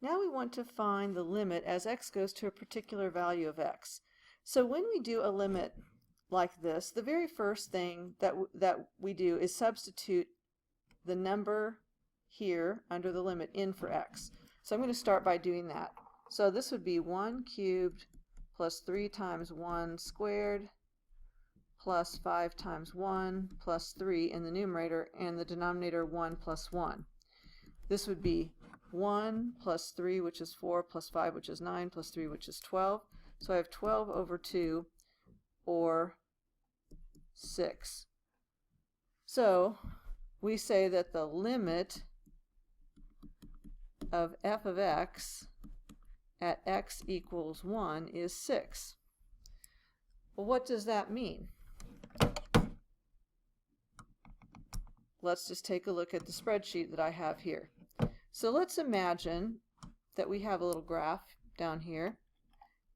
Now we want to find the limit as x goes to a particular value of x. So when we do a limit like this, the very first thing that we do is substitute the number here under the limit in for x. So I'm going to start by doing that. So this would be 1 cubed plus 3 times 1 squared plus 5 times 1 plus 3 in the numerator, and the denominator 1 plus 1. This would be 1 plus 3, which is 4, plus 5, which is 9, plus 3, which is 12. So I have 12 over 2, or 6. So we say that the limit of f of x at x equals 1 is 6. Well, what does that mean? Let's just take a look at the spreadsheet that I have here. So let's imagine that we have a little graph down here,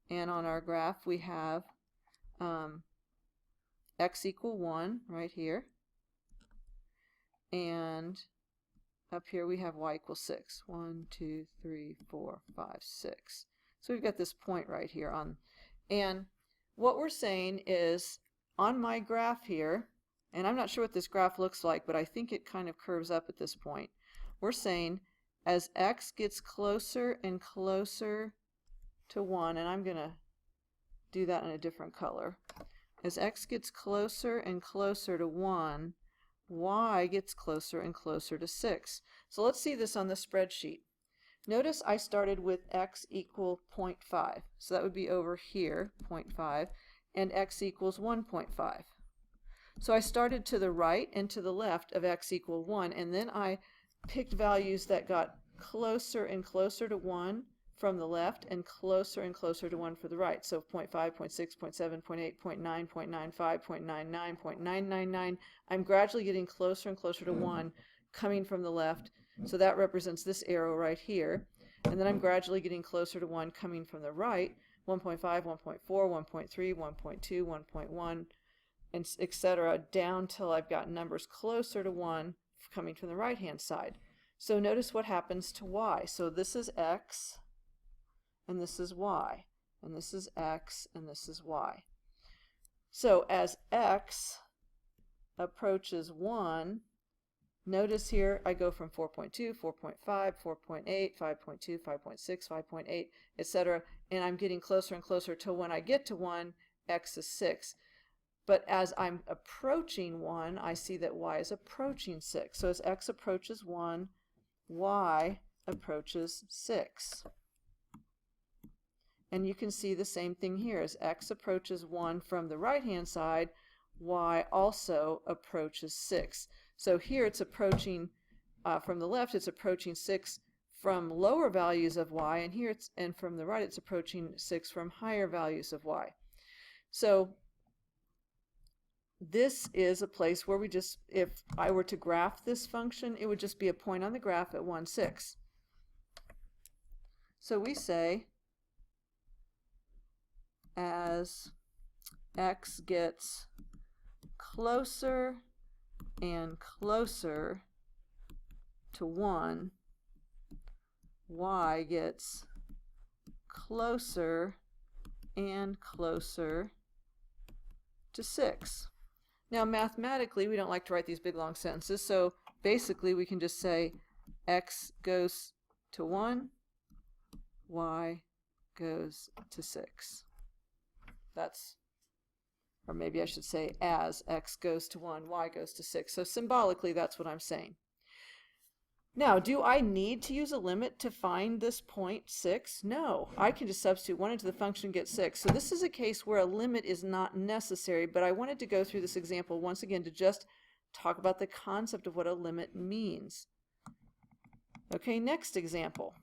and on our graph we have x equal 1 right here, and up here we have y equals 6. 1, 2, 3, 4, 5, 6. So we've got this point right here on, and what we're saying is on my graph here, and I'm not sure what this graph looks like, but I think it kind of curves up at this point. We're saying as x gets closer and closer to 1, and I'm going to do that in a different color. As x gets closer and closer to 1, y gets closer and closer to 6. So let's see this on the spreadsheet. Notice I started with x equal 0.5. So that would be over here, 0.5, and x equals 1.5. So I started to the right and to the left of x equal 1, and then I picked values that got closer and closer to 1 from the left and closer to 1 for the right. So 0.5, 0.6, 0.7, 0.8, 0.9, 0.95, 0.99, 0.999. I'm gradually getting closer and closer to 1 coming from the left. So that represents this arrow right here. And then I'm gradually getting closer to 1 coming from the right. 1.5, 1.4, 1.3, 1.2, 1.1, and etc. down till I've got numbers closer to 1 coming from the right-hand side. So notice what happens to y. So this is x, and this is y, and this is x, and this is y. So as x approaches 1, notice here I go from 4.2, 4.5, 4.8, 5.2, 5.6, 5.8, etc., and I'm getting closer and closer till when I get to 1, x is 6. But as I'm approaching 1, I see that y is approaching 6. So as x approaches 1, y approaches 6. And you can see the same thing here. As x approaches 1 from the right-hand side, y also approaches 6. So here it's approaching, from the left, it's approaching 6 from lower values of y, and here and from the right, it's approaching 6 from higher values of y. So this is a place where we just, if I were to graph this function, it would just be a point on the graph at 1, 6. So we say as x gets closer and closer to 1, y gets closer and closer to 6. Now mathematically we don't like to write these big long sentences, so basically we can just say x goes to 1, y goes to 6. That's, or maybe I should say as x goes to 1, y goes to 6. So symbolically that's what I'm saying. Now, do I need to use a limit to find this point 6? No, I can just substitute 1 into the function and get 6. So this is a case where a limit is not necessary, but I wanted to go through this example once again to just talk about the concept of what a limit means. Okay, next example.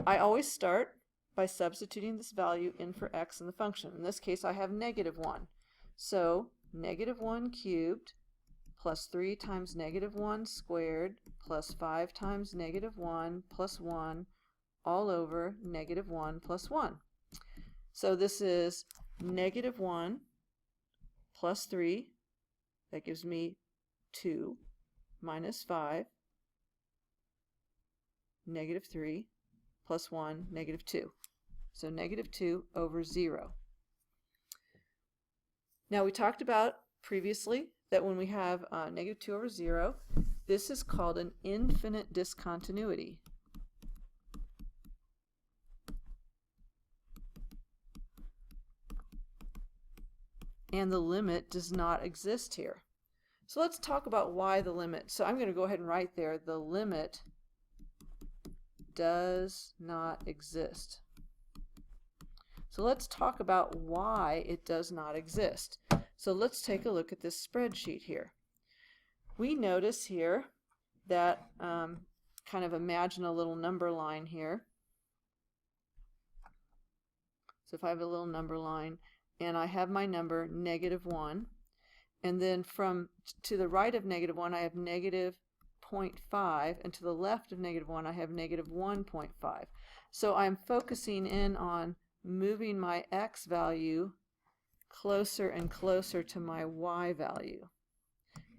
I always start by substituting this value in for x in the function. In this case I have -1. So -1 cubed plus 3 times -1 squared plus 5 times -1 plus 1 all over -1 plus 1. So this is -1 plus 3, that gives me 2, minus 5, -3, plus 1, negative 2. So negative 2 over 0. Now we talked about previously that when we have negative 2 over 0, this is called an infinite discontinuity. And the limit does not exist here. So let's talk about why the limit. So I'm going to go ahead and write there, the limit does not exist. So let's talk about why it does not exist. So let's take a look at this spreadsheet here. We notice here that, kind of imagine a little number line here. So if I have a little number line, and I have my number negative 1, and then from to the right of negative 1 I have negative 0.5, and to the left of negative 1 I have negative 1.5. So I'm focusing in on moving my x value closer and closer to my y value.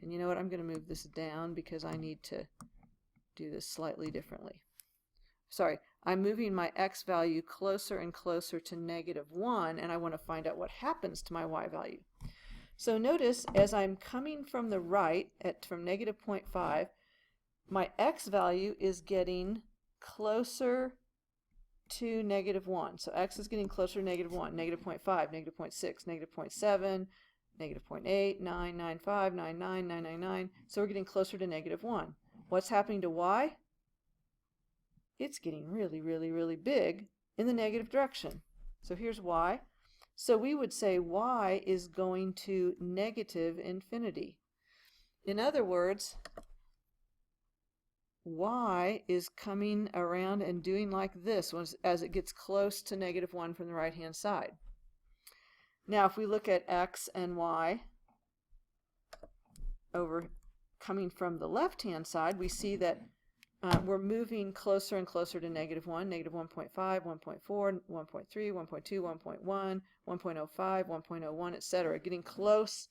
And you know what, I'm going to move this down because I need to do this slightly differently. Sorry, I'm moving my x value closer and closer to negative 1, and I want to find out what happens to my y value. So notice as I'm coming from the right from negative 0.5, my x value is getting closer to negative 1. So x is getting closer to negative 1, negative 0.5, negative 0.6, negative 0.7, negative 0.8, 995, 99, 999. So we're getting closer to negative 1. What's happening to y? It's getting really, really, really big in the negative direction. So here's y. So we would say y is going to negative infinity. In other words, y is coming around and doing like this as it gets close to negative 1 from the right-hand side. Now if we look at x and y over coming from the left-hand side, we see that we're moving closer and closer to negative 1, negative 1.5, 1.4, 1.3, 1.2, 1.1, 1.05, 1.01, etc. Getting close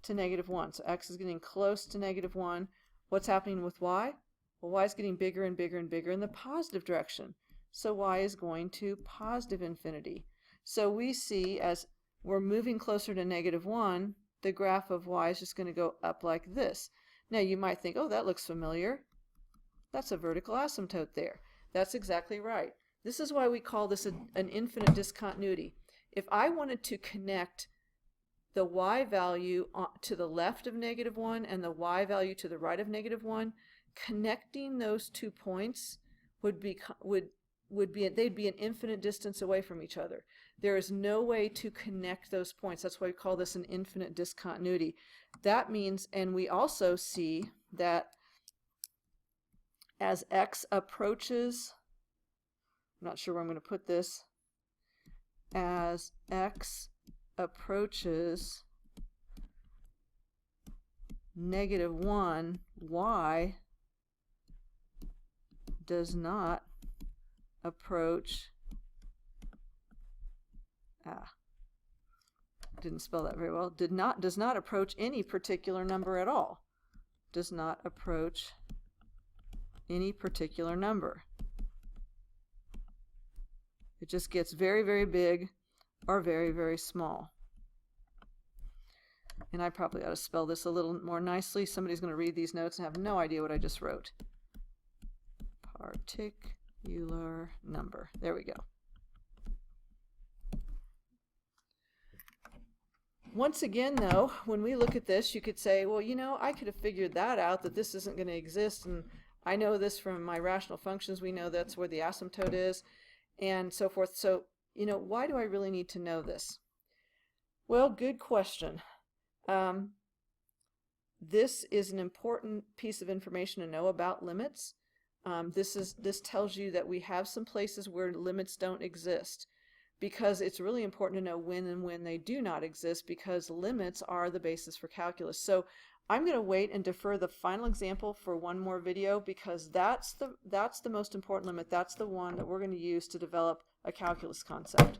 to negative 1. So x is getting close to negative 1. What's happening with y? Well, y is getting bigger and bigger and bigger in the positive direction. So y is going to positive infinity. So we see as we're moving closer to negative 1, the graph of y is just going to go up like this. Now you might think, oh, that looks familiar. That's a vertical asymptote there. That's exactly right. This is why we call this an infinite discontinuity. If I wanted to connect the y value to the left of negative 1 and the y value to the right of negative 1, connecting those 2 points they'd be an infinite distance away from each other. There is no way to connect those points. That's why we call this an infinite discontinuity. That means, and we also see that as x approaches, I'm not sure where I'm going to put this, as x approaches negative 1, y does not approach, didn't spell that very well, does not approach any particular number at all. Does not approach any particular number. It just gets very, very big or very, very small. And I probably ought to spell this a little more nicely. Somebody's going to read these notes and have no idea what I just wrote. Particular number. There we go. Once again, though, when we look at this, you could say, well, you know, I could have figured that out, that this isn't going to exist, and I know this from my rational functions. We know that's where the asymptote is, and so forth. So, you know, why do I really need to know this? Well, good question. This is an important piece of information to know about limits. This tells you that we have some places where limits don't exist, because it's really important to know when and when they do not exist, because limits are the basis for calculus. So I'm going to wait and defer the final example for one more video, because that's the most important limit. That's the one that we're going to use to develop a calculus concept.